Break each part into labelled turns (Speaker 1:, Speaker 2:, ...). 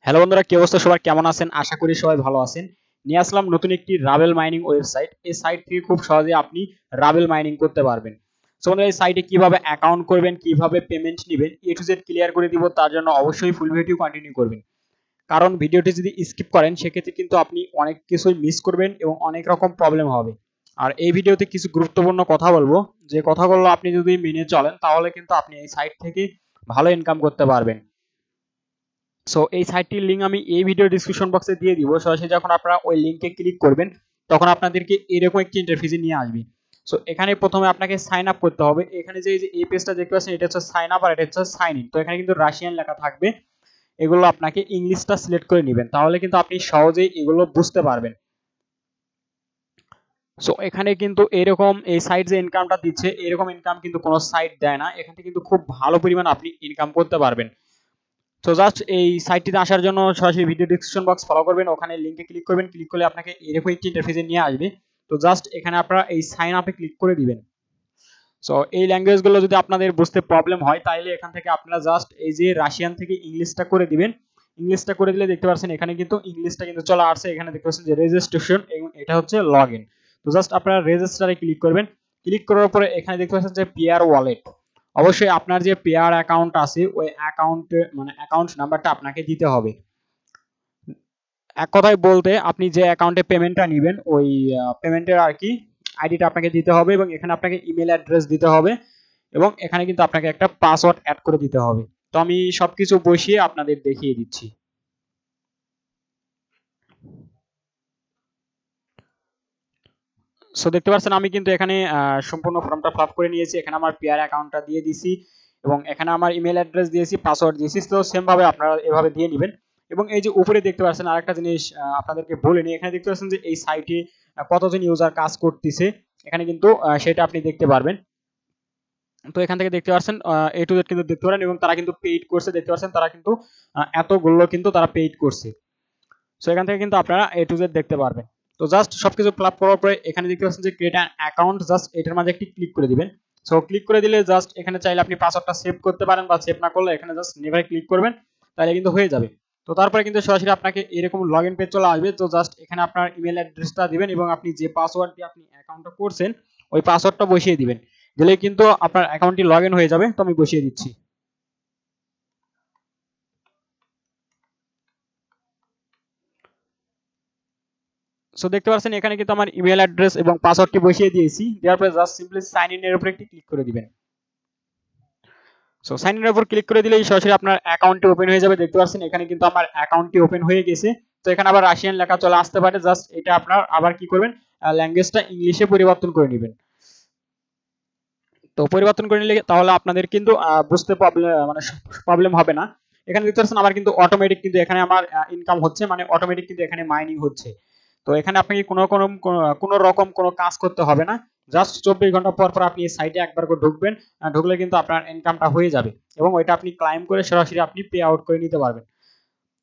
Speaker 1: Hello বন্ধুরা, কি অবস্থা সবার? কেমন আছেন? আশা করি সবাই ভালো আছেন। নিয়ে আসলাম নতুন একটি রাবেল মাইনিং ওয়েবসাইট। এই সাইট থেকে খুব সহজে আপনি রাবেল মাইনিং করতে পারবেন। সো বন্ধুরা, এই সাইটে কিভাবে অ্যাকাউন্ট করবেন, কিভাবে পেমেন্ট নেবেন, এ টু জেড ক্লিয়ার করে দিব। তার জন্য অবশ্যই ফুল ভিডিও কন্টিনিউ করবেন, কারণ ভিডিওটি যদি স্কিপ করেন সেক্ষেত্রে কিন্তু আপনি অনেক কিছুই মিস করবেন এবং অনেক রকম প্রবলেম হবে। আর এই ভিডিওতে কিছু গুরুত্বপূর্ণ কথা বলবো, যে কথাগুলো আপনি যদি মেনে চলেন তাহলে কিন্তু আপনি এই সাইট থেকে ভালো ইনকাম করতে পারবেন। সো এই সাইটটির লিঙ্ক আমি এই ভিডিও ডিসক্রিপশন বক্সে দিয়ে দিব। সরাসরি যখন আপনারা ওই লিঙ্কে ক্লিক করবেন তখন আপনাদেরকে এরকম একটি ইন্টারফেসে নিয়ে আসবে। সো এখানে প্রথমে আপনাকে সাইন আপ করতে হবে। এখানে যে এই পেজটা দেখতে পাচ্ছেন, এটা হচ্ছে সাইন আপ আর এটা হচ্ছে সাইন ইন। তো এখানে কিন্তু রাশিয়ান লেখা থাকবে, এগুলো আপনাকে ইংলিশটা সিলেক্ট করে নেবেন, তাহলে কিন্তু আপনি সহজেই এগুলো বুঝতে পারবেন। সো এখানে কিন্তু এরকম এই সাইট যে ইনকামটা দিচ্ছে, এরকম ইনকাম কিন্তু কোনো সাইট দেয় না। এখান থেকে কিন্তু খুব ভালো পরিমাণ আপনি ইনকাম করতে পারবেন। তো জাস্ট এই সাইটটিতে আসার জন্য সরাসরি ভিডিও ডেসক্রিপশন বক্স ফলো করবেন, ওখানে লিংকে ক্লিক করবেন। ক্লিক করলে আপনাকে এরকম একটি ইন্টারফেসে নিয়ে আসবে। তো জাস্ট এখানে আপনারা এই সাইন আপে ক্লিক করে দিবেন। সো এই ল্যাঙ্গুয়েজগুলো যদি আপনাদের বুঝতে প্রবলেম হয় তাহলে এখান থেকে আপনারা জাস্ট এই যে রাশিয়ান থেকে ইংলিশটা করে দিবেন। ইংলিশটা করে দিলে দেখতে পাচ্ছেন এখানে কিন্তু ইংলিশটা কিন্তু চলে আসছে। এখানে দেখতে পাচ্ছেন যে রেজিস্ট্রেশন এবং এটা হচ্ছে লগইন। তো জাস্ট আপনারা রেজিস্টারে ক্লিক করবেন। ক্লিক করার পরে এখানে দেখতে পাচ্ছেন যে পেয়ার ওয়ালেট। অবশ্যই আপনার যে পেয়ার অ্যাকাউন্ট আছে ওই অ্যাকাউন্টে মানে অ্যাকাউন্ট নাম্বারটা আপনাকে দিতে হবে। এক কথায় বলতে আপনি যে অ্যাকাউন্টে পেমেন্টটা নেবেন ওই পেমেন্টের আর কি আইডিটা আপনাকে দিতে হবে, এবং এখানে আপনাকে ইমেল অ্যাড্রেস দিতে হবে, এবং এখানে কিন্তু আপনাকে একটা পাসওয়ার্ড অ্যাড করে দিতে হবে। তো আমি সবকিছু বসিয়ে আপনাদের দেখিয়ে দিচ্ছি। সো দেখতে পাচ্ছেন আমি কিন্তু এখানে সম্পূর্ণ ফর্মটা ফিল আপ করে নিয়েছি। এখানে আমার পেয়ার অ্যাকাউন্টটা দিয়ে দিছি এবং এখানে আমার ইমেল অ্যাড্রেস দিয়েছি, পাসওয়ার্ড দিয়েছি। তো সেম ভাবে আপনারা এভাবে দিয়ে নেবেন। এবং এই যে উপরে দেখতে পাচ্ছেন আরেকটা জিনিস আপনাদেরকে বলিনি, এখানে দেখতে পাচ্ছেন যে এই সাইটে কতজন ইউজার কাজ করতেছে, এখানে কিন্তু সেটা আপনি দেখতে পারবেন। তো এখান থেকে দেখতে পাচ্ছেন এ টু জেড কিন্তু দেখতে পারেন, এবং তারা কিন্তু পেইড করছে। দেখতে পাচ্ছেন তারা কিন্তু এতগুলো কিন্তু তারা পেইড করছে। সো এখান থেকে কিন্তু আপনারা এ টু জেড দেখতে পারবেন। তো জাস্ট সবকিছু ফিল আপ করার পরে এখানে দেখতে পাচ্ছেন যে ক্রিয়েট অ্যান অ্যাকাউন্ট, জাস্ট এটার মাঝে একটি ক্লিক করে দিবেন। সো ক্লিক করে দিলে জাস্ট এখানে চাইলে আপনি পাসওয়ার্ডটা সেভ করতে পারেন, বা সেভ না করলে এখানে জাস্ট নেভারে ক্লিক করবেন, তাহলে কিন্তু হয়ে যাবে। তো তারপরে কিন্তু সরাসরি আপনাকে এরকম লগইন পেজ চলে আসবে। তো জাস্ট এখানে আপনার ইমেল অ্যাড্রেসটা দিবেন এবং আপনি যে পাসওয়ার্ড দিয়ে আপনি অ্যাকাউন্টটা করছেন ওই পাসওয়ার্ডটা বসিয়ে দিবেন, দিলেই কিন্তু আপনার অ্যাকাউন্টটি লগইন হয়ে যাবে। তো আমি বসিয়ে দিচ্ছি। সো দেখতে পাচ্ছেন এখানে কিন্তু আমার ইমেল অ্যাড্রেস এবং পাসওয়ার্ডটি বসিয়ে দিয়েছি। দেওয়ার পরে জাস্ট সিম্পলি সাইন ইন এর উপরে একটি ক্লিক করে দিবেন। সো সাইন ইন এর উপর ক্লিক করে দিলেই সরাসরি আপনার অ্যাকাউন্টটি ওপেন হয়ে যাবে। দেখতে পাচ্ছেন এখানে কিন্তু আমার অ্যাকাউন্টটি ওপেন হয়ে গেছে। তো এখানে আবার রাশিয়ান লেখা চলে আসতে পারে, জাস্ট এটা আপনার আবার কি করবেন, ল্যাঙ্গুয়েজটা ইংলিশে পরিবর্তন করে নেবেন। তো পরিবর্তন করে নিলে তাহলে আপনাদের কিন্তু বুঝতে প্রবলেম হবে না। এখানে দেখতে পাচ্ছেন আবার কিন্তু অটোমেটিক কিন্তু এখানে আমার ইনকাম হচ্ছে, মানে অটোমেটিক কিন্তু এখানে মাইনিং হচ্ছে। তো এখানে আপনাকে কোনো রকম কোনো কাজ করতে হবে না। জাস্ট 24 ঘন্টা পর পর আপনি এই সাইটে একবার করে ঢুকবেন, ঢুকলে কিন্তু আপনার ইনকামটা হয়ে যাবে, এবং ওইটা আপনি ক্লাইম করে সরাসরি আপনি পে আউট করে নিতে পারবেন।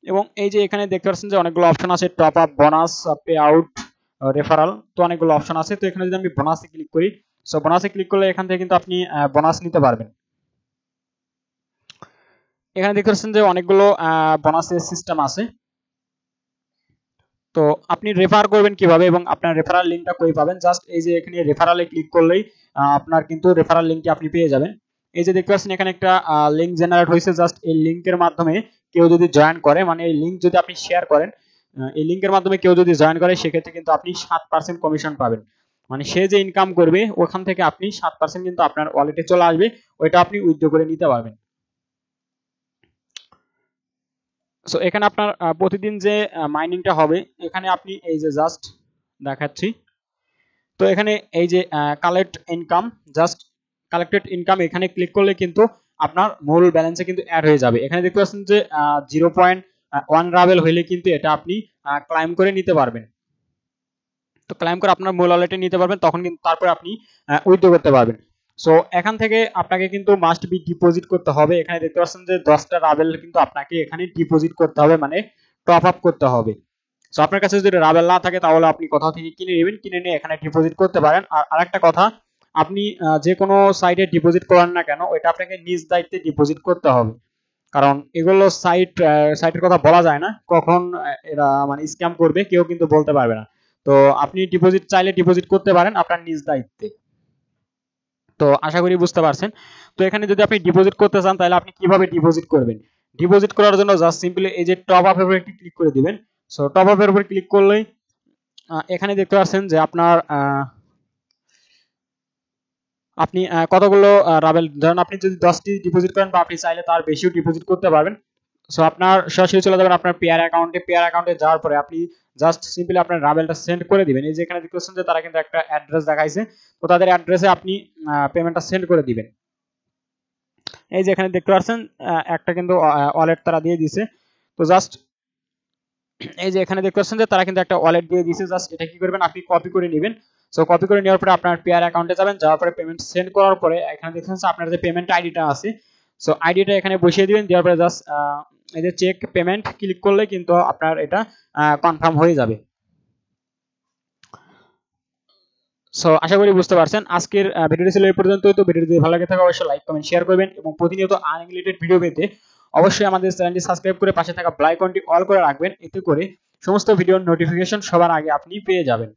Speaker 1: এবং এই যে এখানে দেখতে পাচ্ছেন যে অনেকগুলো অপশন আছে, top up, bonus, pay out, referral. তো অনেকগুলো অপশন আছে। তো এখানে যদি আমি বোনাসে ক্লিক করি, সো বোনাসে ক্লিক করলে এখান থেকে কিন্তু আপনি বোনাস নিতে পারবেন। এখানে দেখতে পাচ্ছেন যে অনেকগুলো বোনাসের সিস্টেম আছে। তো আপনি রেফার করবেন কিভাবে এবং আপনার রেফারাল লিংকটা কই পাবেন, জাস্ট এই যে এখানে রেফারালে ক্লিক করলেই আপনার কিন্তু রেফারাল লিংকটি আপনি পেয়ে যাবেন। এই যে দেখতে পাচ্ছেন এখানে একটা লিংক জেনারেট হয়েছে। জাস্ট এই লিংকের মাধ্যমে কেউ যদি জয়েন করে, মানে এই লিংক যদি আপনি শেয়ার করেন, এই লিংকের মাধ্যমে কেউ যদি জয়েন করে সেক্ষেত্রে কিন্তু আপনি 7% কমিশন পাবেন। মানে সে যে ইনকাম করবে ওখান থেকে আপনি 7% কিন্তু আপনার ওয়ালেটে চলে আসবে, ওইটা আপনি উইথড্র করে নিতে পারবেন। সো এখানে আপনার প্রতিদিন যে মাইনিংটা হবে, এখানে আপনি এই যে জাস্ট দেখাচ্ছি। তো এখানে এই যে collect income, just collected income এখানে ক্লিক করলে কিন্তু আপনার মূল ব্যালেন্সে কিন্তু অ্যাড হয়ে যাবে। এখানে দেখতে পাচ্ছেন যে 0.1 রাবেল হইলে কিন্তু এটা আপনি ক্লাইম করে নিতে পারবেন। তো ক্লাইম করে আপনার মূল ওয়ালেটে নিতে পারবেন, তখন কিন্তু তারপরে আপনি উইথড্র করতে পারবেন। সো এখান থেকে আপনাকে কিন্তু মাস্ট বি ডিপোজিট করতে হবে। এখানে দেখতে পাচ্ছেন যে 10টা রাবেল কিন্তু আপনাকে এখানে ডিপোজিট করতে হবে, মানে টপ আপ করতে হবে। সো আপনার কাছে যদি রাবেল না থাকে তাহলে আপনি কোথাও থেকে কিনে নেবেন, কিনে নিয়ে এখানে ডিপোজিট করতে পারেন। আর আরেকটা কথা, আপনি যে কোনো সাইটে ডিপোজিট করেন না কেন ওইটা আপনাকে নিজ দায়িত্বে ডিপোজিট করতে হবে। কারণ এগুলো সাইটের কথা বলা যায় না, কখন এরা মানে স্ক্যাম করবে কেউ কিন্তু বলতে পারবে না। তো আপনি ডিপোজিট চাইলে ডিপোজিট করতে পারেন আপনার নিজ দায়িত্বে। তো আশা করি বুঝতে পারছেন। তো এখানে যদি আপনি ডিপোজিট করতে চান তাহলে আপনি কিভাবে ডিপোজিট করবেন। ডিপোজিট করার জন্য জাস্ট সিম্পলি এই যে টপ আপের উপর একটি ক্লিক করে দিবেন। সো টপ আপের উপর ক্লিক করলেই এখানে দেখতে পাচ্ছেন যে আপনার আপনি কতগুলো রাবেল, ধরেন আপনি যদি 10টি ডিপোজিট করেন বা আপনি চাইলে তার বেশিও ডিপোজিট করতে পারবেন। সো আপনার সরাসরি চলে যাবেন আপনার পেয়ার অ্যাকাউন্টে যাওয়ার পরে আপনি জাস্ট সিম্পলি আপনার রাবেলটা সেন্ড করে দিবেন। এই যে এখানে দেখতে পাচ্ছেন যে তারা কিন্তু একটা অ্যাড্রেস দেখাইছে, তো তাদের অ্যাড্রেসে আপনি পেমেন্টটা সেন্ড করে দিবেন। এই যে এখানে দেখতে পাচ্ছেন একটা কিন্তু ওয়ালেট তারা দিয়ে দিয়েছে। তো জাস্ট এই যে এখানে দেখতে পাচ্ছেন যে তারা কিন্তু একটা ওয়ালেট দিয়ে দিয়েছে, জাস্ট এটা কি করবেন আপনি কপি করে নেবেন। সো কপি করে নেওয়ার পরে আপনার পেয়ার অ্যাকাউন্টে যাবেন, যাওয়ার পরে পেমেন্ট সেন্ড করার পরে এখানে দেখছেন আপনার যে পেমেন্ট আইডিটা আছে, সো আইডিটা এখানে বসিয়ে দিবেন। দেওয়ার পরে জাস্ট এই যে চেক পেমেন্ট ক্লিক করলে কিন্তু আপনার এটা কনফার্ম হয়ে যাবে। সো আশা করি বুঝতে পারছেন। আজকের ভিডিওটি ছিল এই পর্যন্তই। তো ভিডিওটি যদি ভালো লাগে থাকে অবশ্যই লাইক কমেন্ট শেয়ার করবেন এবং প্রতিনিয়ত আর্নিং রিলেটেড ভিডিও পেতে অবশ্যই আমাদের চ্যানেলটি সাবস্ক্রাইব করে পাশে থাকা বেল আইকনটি অল করে রাখবেন, এতে করে সমস্ত ভিডিওর নোটিফিকেশন সবার আগে আপনি পেয়ে যাবেন।